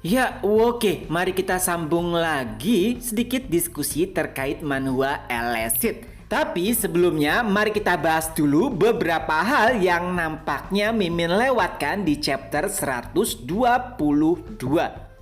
Ya, oke. Mari kita sambung lagi sedikit diskusi terkait manhwa Elecit. Tapi sebelumnya, mari kita bahas dulu beberapa hal yang nampaknya Mimin lewatkan di chapter 122.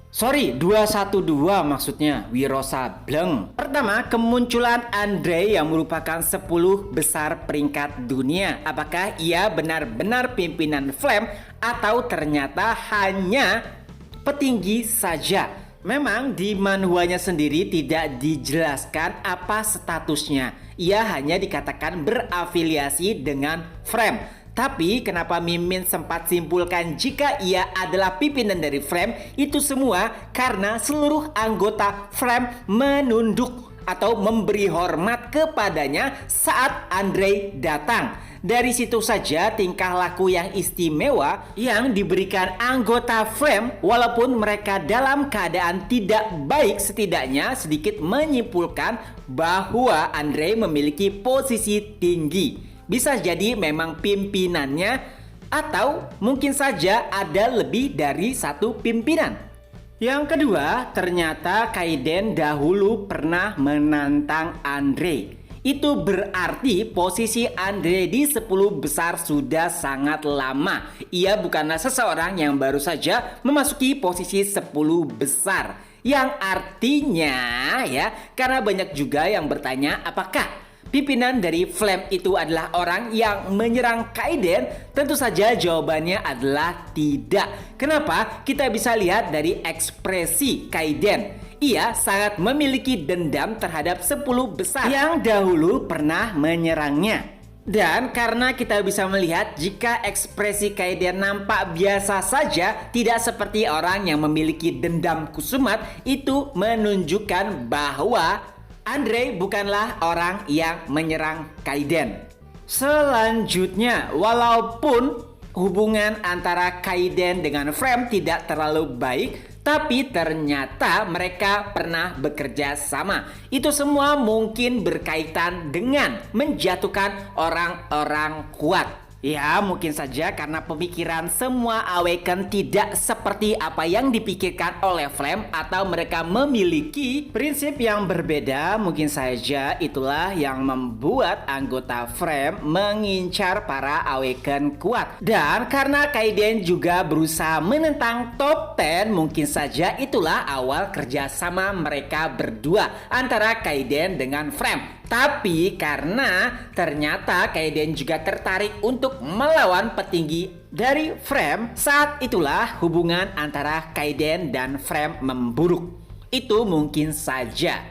Sorry, 212 maksudnya, Wiro Sableng. Pertama, kemunculan Andre yang merupakan 10 besar peringkat dunia. Apakah ia benar-benar pimpinan Flame atau ternyata hanya petinggi saja? Memang di manhwanya sendiri tidak dijelaskan apa statusnya. Ia hanya dikatakan berafiliasi dengan Frame. Tapi kenapa Mimin sempat simpulkan jika ia adalah pimpinan dari Frame? Itu semua karena seluruh anggota Frame menunduk atau memberi hormat kepadanya saat Andre datang. Dari situ saja tingkah laku yang istimewa yang diberikan anggota Frame walaupun mereka dalam keadaan tidak baik, setidaknya sedikit menyimpulkan bahwa Andre memiliki posisi tinggi. Bisa jadi memang pimpinannya atau mungkin saja ada lebih dari satu pimpinan. Yang kedua, ternyata Kaiden dahulu pernah menantang Andre. Itu berarti posisi Andre di 10 besar sudah sangat lama. Ia bukanlah seseorang yang baru saja memasuki posisi 10 besar. Yang artinya ya, karena banyak juga yang bertanya apakah pimpinan dari Flame itu adalah orang yang menyerang Kaiden? Tentu saja jawabannya adalah tidak. Kenapa? Kita bisa lihat dari ekspresi Kaiden. Ia sangat memiliki dendam terhadap 10 besar yang dahulu pernah menyerangnya. Dan karena kita bisa melihat jika ekspresi Kaiden nampak biasa saja, tidak seperti orang yang memiliki dendam kusumat, itu menunjukkan bahwa Andre bukanlah orang yang menyerang Kaiden. Selanjutnya, walaupun hubungan antara Kaiden dengan Frame tidak terlalu baik, tapi ternyata mereka pernah bekerja sama. Itu semua mungkin berkaitan dengan menjatuhkan orang-orang kuat. Ya, mungkin saja karena pemikiran semua Awaken tidak seperti apa yang dipikirkan oleh Flame, atau mereka memiliki prinsip yang berbeda. Mungkin saja itulah yang membuat anggota Frame mengincar para Awaken kuat. Dan karena Kaiden juga berusaha menentang top 10, mungkin saja itulah awal kerjasama mereka berdua antara Kaiden dengan Frame. Tapi karena ternyata Kaiden juga tertarik untuk melawan petinggi dari Frame, saat itulah hubungan antara Kaiden dan Frame memburuk. Itu mungkin saja.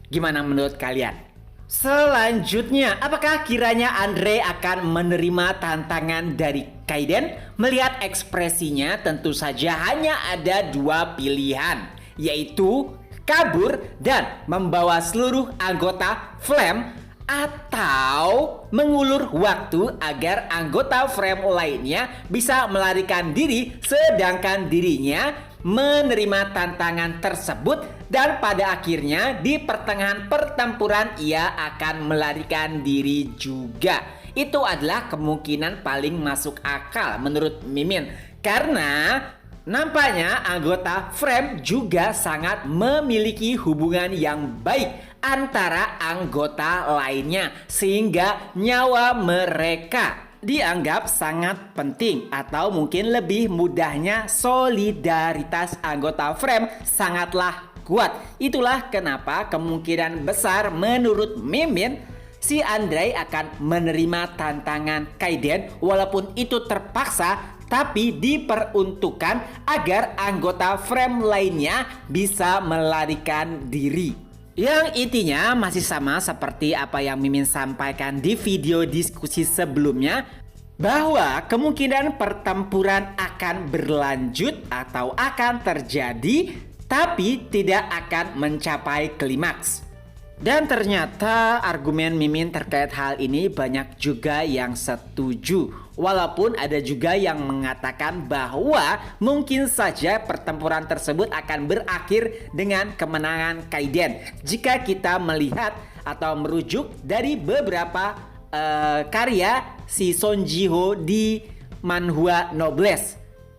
Gimana menurut kalian? Selanjutnya, apakah kiranya Andre akan menerima tantangan dari Kaiden? Melihat ekspresinya, tentu saja hanya ada dua pilihan, yaitu kabur dan membawa seluruh anggota Flame, atau mengulur waktu agar anggota Frame lainnya bisa melarikan diri sedangkan dirinya menerima tantangan tersebut, dan pada akhirnya di pertengahan pertempuran ia akan melarikan diri juga. Itu adalah kemungkinan paling masuk akal menurut Mimin, karena nampaknya anggota Frame juga sangat memiliki hubungan yang baik antara anggota lainnya, sehingga nyawa mereka dianggap sangat penting, atau mungkin lebih mudahnya solidaritas anggota Frame sangatlah kuat. Itulah kenapa kemungkinan besar menurut Mimin si Andre akan menerima tantangan Kaiden, walaupun itu terpaksa, tapi diperuntukkan agar anggota Frame lainnya bisa melarikan diri. Yang intinya masih sama seperti apa yang Mimin sampaikan di video diskusi sebelumnya, bahwa kemungkinan pertempuran akan berlanjut atau akan terjadi, tapi tidak akan mencapai klimaks. Dan ternyata argumen Mimin terkait hal ini banyak juga yang setuju. Walaupun ada juga yang mengatakan bahwa mungkin saja pertempuran tersebut akan berakhir dengan kemenangan Kaiden. Jika kita melihat atau merujuk dari beberapa karya si Son Ji-ho di manhwa Noblesse.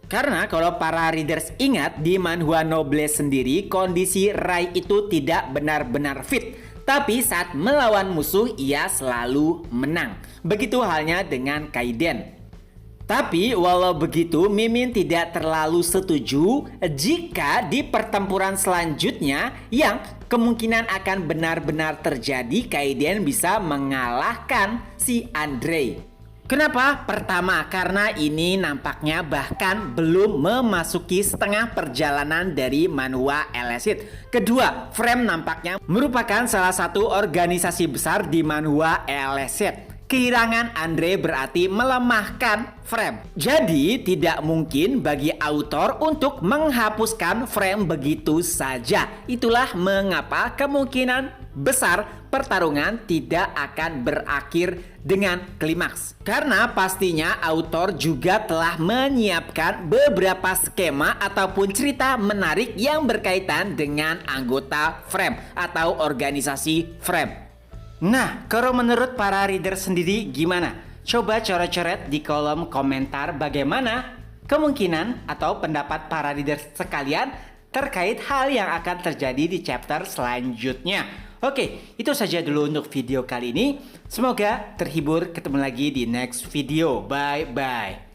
Karena kalau para readers ingat, di manhwa Noblesse sendiri kondisi Rai itu tidak benar-benar fit. Tapi saat melawan musuh ia selalu menang. Begitu halnya dengan Kaiden. Tapi walau begitu, Mimin tidak terlalu setuju jika di pertempuran selanjutnya yang kemungkinan akan benar-benar terjadi, Kaiden bisa mengalahkan si Andre. Kenapa? Pertama, karena ini nampaknya bahkan belum memasuki setengah perjalanan dari manhwa Elicit. Kedua, Frame nampaknya merupakan salah satu organisasi besar di manhwa Elicit. Kehilangan Andre berarti melemahkan Frame. Jadi tidak mungkin bagi autor untuk menghapuskan Frame begitu saja. Itulah mengapa kemungkinan besar pertarungan tidak akan berakhir dengan klimaks. Karena pastinya autor juga telah menyiapkan beberapa skema ataupun cerita menarik yang berkaitan dengan anggota Frame atau organisasi Frame. Nah, kalau menurut para reader sendiri gimana? Coba coret-coret di kolom komentar bagaimana kemungkinan atau pendapat para reader sekalian terkait hal yang akan terjadi di chapter selanjutnya. Oke, itu saja dulu untuk video kali ini. Semoga terhibur, ketemu lagi di next video. Bye-bye.